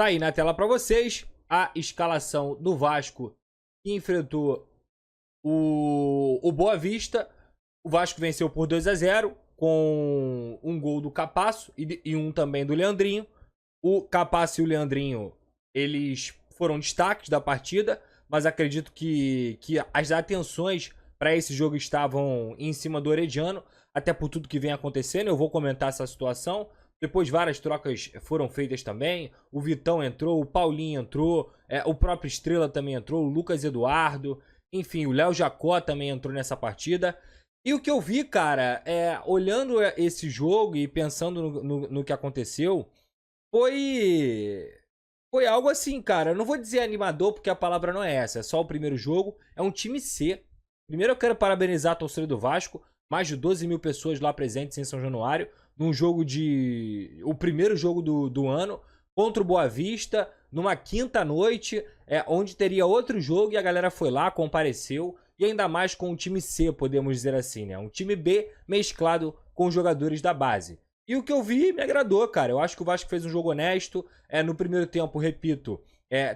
Tá aí na tela para vocês a escalação do Vasco que enfrentou o Boa Vista. O Vasco venceu por 2-0 com um gol do Capasso e um também do Leandrinho. O Capasso e o Leandrinho, eles foram destaques da partida, mas acredito que as atenções para esse jogo estavam em cima do Herediano, até por tudo que vem acontecendo. Eu vou comentar essa situação. Depois várias trocas foram feitas também. O Vitão entrou, o Paulinho entrou, o próprio Estrela também entrou, o Lucas Eduardo, enfim, o Léo Jacó também entrou nessa partida. E o que eu vi, cara, olhando esse jogo e pensando no que aconteceu, foi algo assim, cara. Eu não vou dizer animador, porque a palavra não é essa. É só o primeiro jogo. É um time C. Primeiro eu quero parabenizar a torcida do Vasco. Mais de 12 mil pessoas lá presentes em São Januário. Num jogo o primeiro jogo do ano. Contra o Boa Vista. Numa quinta noite. Onde teria outro jogo. E a galera foi lá, compareceu. E ainda mais com um time C, podemos dizer assim, né? Um time B mesclado com jogadores da base. E o que eu vi me agradou, cara. Eu acho que o Vasco fez um jogo honesto. No primeiro tempo, repito,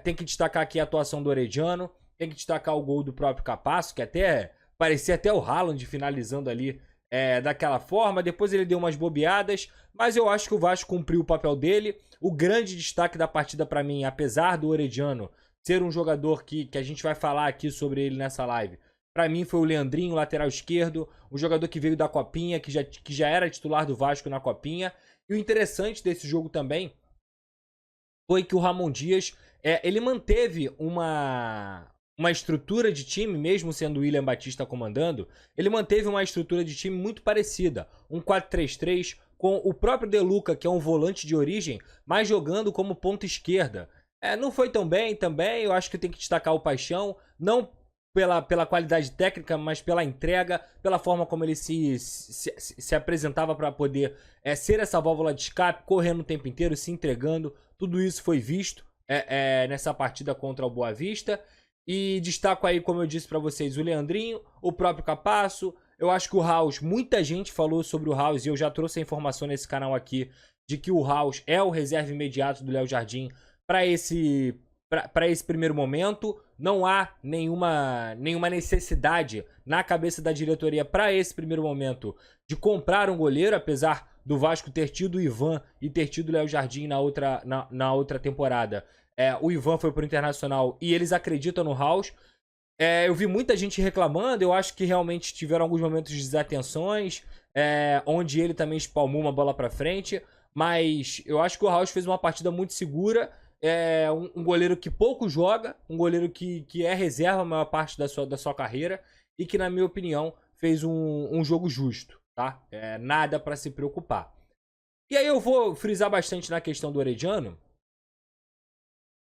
tem que destacar aqui a atuação do Herediano. Tem que destacar o gol do próprio Capasso, que até parecia até o Haaland finalizando ali daquela forma. Depois ele deu umas bobeadas, mas eu acho que o Vasco cumpriu o papel dele. O grande destaque da partida pra mim, apesar do Herediano ser um jogador que a gente vai falar aqui sobre ele nessa live, pra mim foi o Leandrinho, lateral esquerdo, um jogador que veio da Copinha, que já era titular do Vasco na Copinha. E o interessante desse jogo também foi que o Ramon Dias, ele manteve uma estrutura de time, mesmo sendo o William Batista comandando, ele manteve uma estrutura de time muito parecida. Um 4-3-3 com o próprio De Luca, que é um volante de origem, mas jogando como ponta esquerda. Não foi tão bem também, eu acho que tem que destacar o Paixão, não pela qualidade técnica, mas pela entrega, pela forma como ele se apresentava para poder ser essa válvula de escape, correndo o tempo inteiro, se entregando. Tudo isso foi visto nessa partida contra o Boa Vista. E destaco aí, como eu disse para vocês, o Leandrinho, o próprio Capasso. Eu acho que o House, muita gente falou sobre o House, e eu já trouxe a informação nesse canal aqui, de que o House é o reserva imediato do Léo Jardim para esse primeiro momento. Não há nenhuma necessidade na cabeça da diretoria para esse primeiro momento de comprar um goleiro, apesar do Vasco ter tido o Ivan e ter tido o Léo Jardim na outra temporada. O Ivan foi pro Internacional e eles acreditam no House. Eu vi muita gente reclamando, eu acho que realmente tiveram alguns momentos de desatenções, onde ele também espalmou uma bola para frente, mas eu acho que o House fez uma partida muito segura. Um goleiro que pouco joga, um goleiro que é reserva a maior parte da sua carreira e que, na minha opinião, fez um jogo justo, tá? Nada para se preocupar. E aí eu vou frisar bastante na questão do Herediano,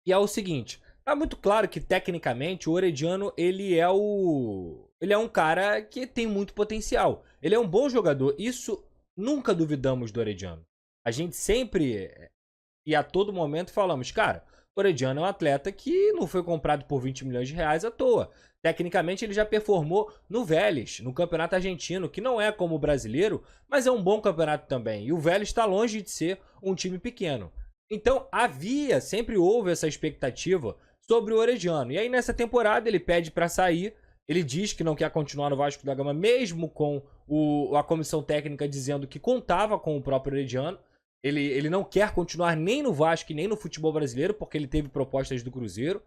e é o seguinte, tá muito claro que tecnicamente o Herediano ele é um cara que tem muito potencial, ele é um bom jogador, isso nunca duvidamos do Herediano. A gente sempre e a todo momento falamos, cara, o Herediano é um atleta que não foi comprado por 20 milhões de reais à toa. Tecnicamente ele já performou no Vélez, no campeonato argentino, que não é como o brasileiro, mas é um bom campeonato também. E o Vélez está longe de ser um time pequeno. Então sempre houve essa expectativa sobre o Herediano. E aí nessa temporada ele pede para sair, ele diz que não quer continuar no Vasco da Gama, mesmo com a comissão técnica dizendo que contava com o próprio Herediano. Ele não quer continuar nem no Vasco nem no futebol brasileiro, porque ele teve propostas do Cruzeiro.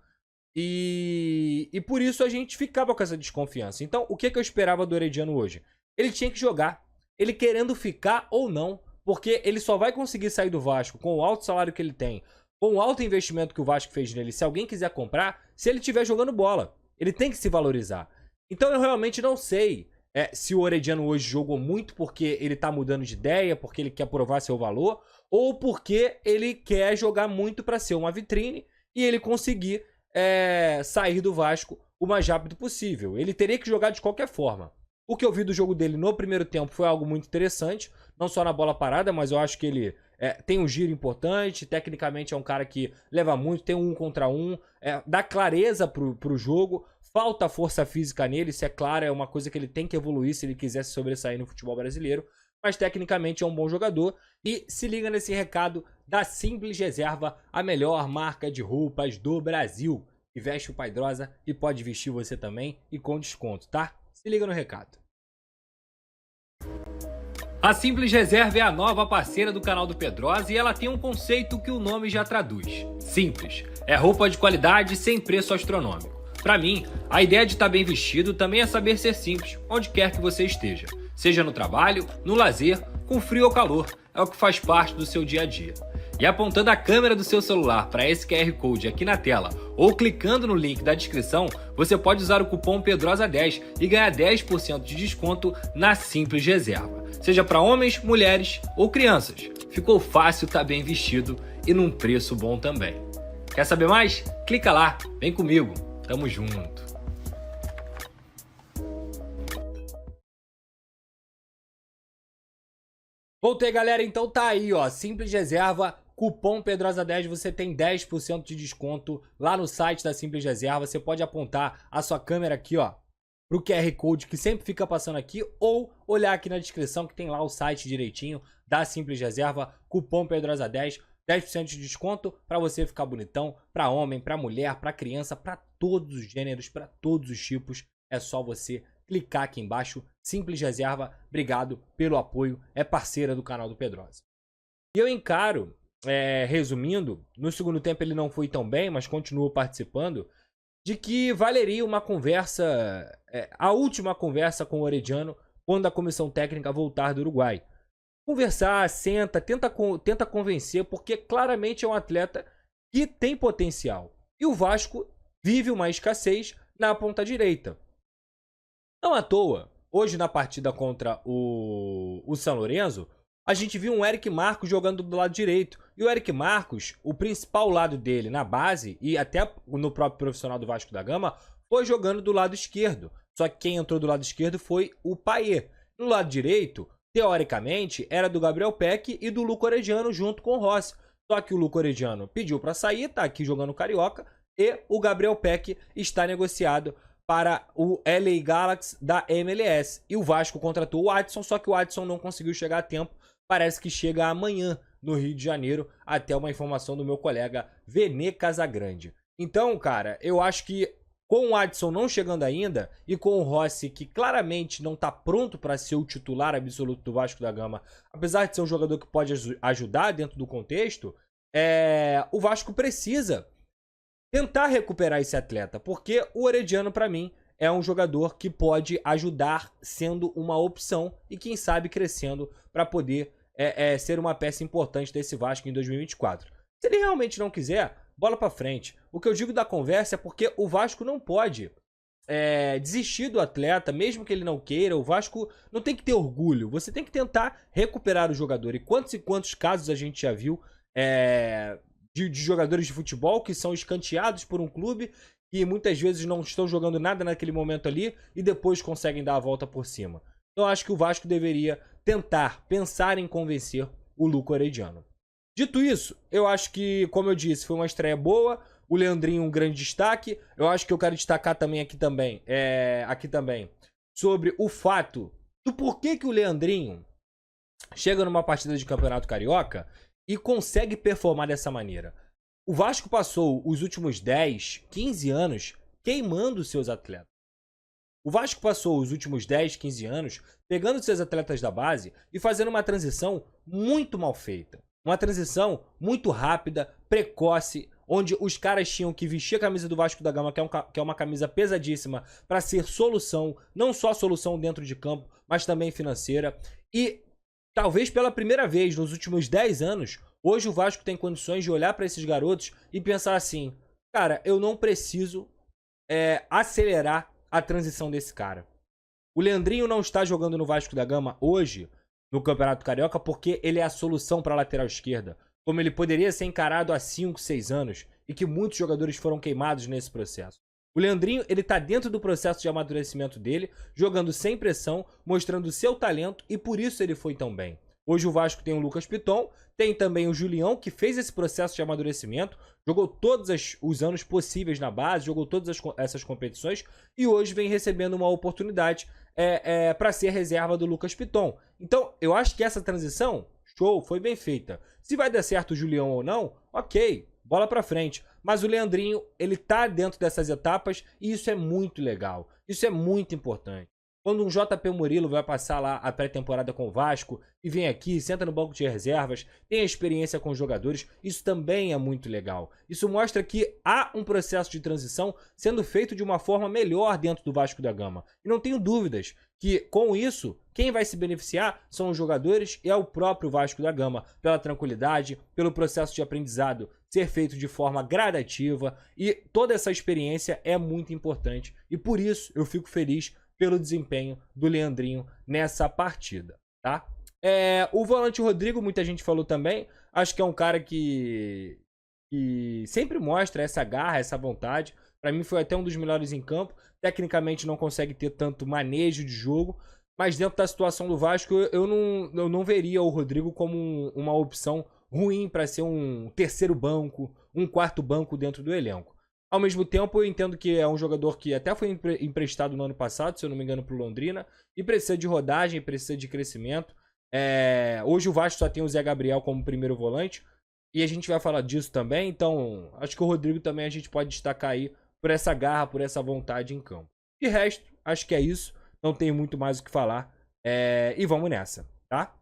E por isso a gente ficava com essa desconfiança. Então, o que eu esperava do Herediano hoje? Ele tinha que jogar. Ele querendo ficar ou não. Porque ele só vai conseguir sair do Vasco com o alto salário que ele tem, com o alto investimento que o Vasco fez nele, se alguém quiser comprar, se ele estiver jogando bola. Ele tem que se valorizar. Então eu realmente não sei se o Herediano hoje jogou muito porque ele tá mudando de ideia, porque ele quer provar seu valor, ou porque ele quer jogar muito para ser uma vitrine e ele conseguir sair do Vasco o mais rápido possível. Ele teria que jogar de qualquer forma. O que eu vi do jogo dele no primeiro tempo foi algo muito interessante, não só na bola parada, mas eu acho que ele tem um giro importante, tecnicamente é um cara que leva muito, tem um contra um, dá clareza pro jogo. Falta força física nele, isso é claro, é uma coisa que ele tem que evoluir se ele quiser se sobressair no futebol brasileiro. mas tecnicamente é um bom jogador. E se liga nesse recado da Simples Reserva, a melhor marca de roupas do Brasil, que veste o Paidrosa e pode vestir você também e com desconto, tá? Se liga no recado. A Simples Reserva é a nova parceira do canal do Pedrosa e ela tem um conceito que o nome já traduz. Simples. É roupa de qualidade sem preço astronômico. Pra mim, a ideia de estar bem vestido também é saber ser simples, onde quer que você esteja. Seja no trabalho, no lazer, com frio ou calor, é o que faz parte do seu dia a dia. E apontando a câmera do seu celular para esse QR Code aqui na tela ou clicando no link da descrição, você pode usar o cupom PEDROSA10 e ganhar 10% de desconto na Simples Reserva. Seja para homens, mulheres ou crianças. Ficou fácil estar bem vestido e num preço bom também. Quer saber mais? Clica lá, vem comigo, tamo junto. Voltei, galera, então tá aí, ó, Simples Reserva, cupom PEDROSA10, você tem 10% de desconto lá no site da Simples Reserva. Você pode apontar a sua câmera aqui, ó, pro QR Code que sempre fica passando aqui, ou olhar aqui na descrição que tem lá o site direitinho da Simples Reserva, cupom PEDROSA10, 10% de desconto para você ficar bonitão, para homem, para mulher, para criança, para todos os gêneros, para todos os tipos. É só você clicar aqui embaixo, Simples Reserva, obrigado pelo apoio, é parceira do canal do Pedrosa. E eu encaro, resumindo, no segundo tempo ele não foi tão bem, mas continuou participando, de que valeria uma conversa, a última conversa com o Orediano, quando a comissão técnica voltar do Uruguai. Conversar, senta, tenta convencer, porque claramente é um atleta que tem potencial. E o Vasco vive uma escassez na ponta direita. Não à toa, hoje na partida contra o São Lourenço, a gente viu um Eric Marcos jogando do lado direito. E o Eric Marcos, o principal lado dele na base, e até no próprio profissional do Vasco da Gama, foi jogando do lado esquerdo. Só que quem entrou do lado esquerdo foi o Payet. No lado direito, teoricamente, era do Gabriel Peck e do Luco Orediano junto com o Rossi. Só que o Luco Orediano pediu para sair, tá aqui jogando Carioca, e o Gabriel Peck está negociado para o LA Galaxy da MLS. E o Vasco contratou o Adson, só que o Adson não conseguiu chegar a tempo. Parece que chega amanhã no Rio de Janeiro, até uma informação do meu colega Vene Casagrande. Então, cara, eu acho que com o Adson não chegando ainda e com o Rossi, que claramente não está pronto para ser o titular absoluto do Vasco da Gama, apesar de ser um jogador que pode ajudar dentro do contexto, o Vasco precisa tentar recuperar esse atleta, porque o Orediano, para mim, é um jogador que pode ajudar sendo uma opção e, quem sabe, crescendo para poder ser uma peça importante desse Vasco em 2024. Se ele realmente não quiser, bola para frente. O que eu digo da conversa é porque o Vasco não pode desistir do atleta, mesmo que ele não queira. O Vasco não tem que ter orgulho. Você tem que tentar recuperar o jogador. E quantos casos a gente já viu de jogadores de futebol que são escanteados por um clube e muitas vezes não estão jogando nada naquele momento ali e depois conseguem dar a volta por cima. Então eu acho que o Vasco deveria pensar em convencer o Luco Orediano. Dito isso, eu acho que, como eu disse, foi uma estreia boa. O Leandrinho um grande destaque. Eu acho que eu quero destacar também aqui também sobre o fato do porquê que o Leandrinho chega numa partida de Campeonato Carioca e consegue performar dessa maneira. O Vasco passou os últimos 10, 15 anos queimando seus atletas. O Vasco passou os últimos 10, 15 anos pegando seus atletas da base e fazendo uma transição muito mal feita. Uma transição muito rápida, precoce, onde os caras tinham que vestir a camisa do Vasco da Gama, que é uma camisa pesadíssima, para ser solução, não só solução dentro de campo, mas também financeira. E talvez pela primeira vez nos últimos 10 anos, hoje o Vasco tem condições de olhar para esses garotos e pensar assim: cara, eu não preciso acelerar a transição desse cara. O Leandrinho não está jogando no Vasco da Gama hoje, no Campeonato Carioca, porque ele é a solução para a lateral esquerda, como ele poderia ser encarado há 5, 6 anos, e que muitos jogadores foram queimados nesse processo. O Leandrinho, ele tá dentro do processo de amadurecimento dele, jogando sem pressão, mostrando seu talento, e por isso ele foi tão bem. Hoje o Vasco tem o Lucas Piton, tem também o Julião, que fez esse processo de amadurecimento, jogou todos os anos possíveis na base, jogou todas essas competições e hoje vem recebendo uma oportunidade para ser reserva do Lucas Piton. Então, eu acho que essa transição, show, foi bem feita. Se vai dar certo o Julião ou não, ok, bola pra frente. Mas o Leandrinho, ele tá dentro dessas etapas e isso é muito legal. Isso é muito importante. Quando um JP Murilo vai passar lá a pré-temporada com o Vasco e vem aqui, senta no banco de reservas, tem a experiência com os jogadores, isso também é muito legal. Isso mostra que há um processo de transição sendo feito de uma forma melhor dentro do Vasco da Gama. E não tenho dúvidas que com isso, quem vai se beneficiar são os jogadores e é o próprio Vasco da Gama, pela tranquilidade, pelo processo de aprendizado ser feito de forma gradativa e toda essa experiência é muito importante. E por isso eu fico feliz pelo desempenho do Leandrinho nessa partida, tá? O volante Rodrigo, muita gente falou também, acho que é um cara que sempre mostra essa garra, essa vontade. Para mim foi até um dos melhores em campo. Tecnicamente não consegue ter tanto manejo de jogo, mas dentro da situação do Vasco eu não veria o Rodrigo como uma opção ruim para ser um terceiro banco, um quarto banco dentro do elenco. Ao mesmo tempo, eu entendo que é um jogador que até foi emprestado no ano passado, se eu não me engano, para o Londrina, e precisa de rodagem, precisa de crescimento. Hoje o Vasco só tem o Zé Gabriel como primeiro volante, e a gente vai falar disso também, então acho que o Rodrigo também a gente pode destacar aí por essa garra, por essa vontade em campo. De resto, acho que é isso, não tenho muito mais o que falar, e vamos nessa, tá?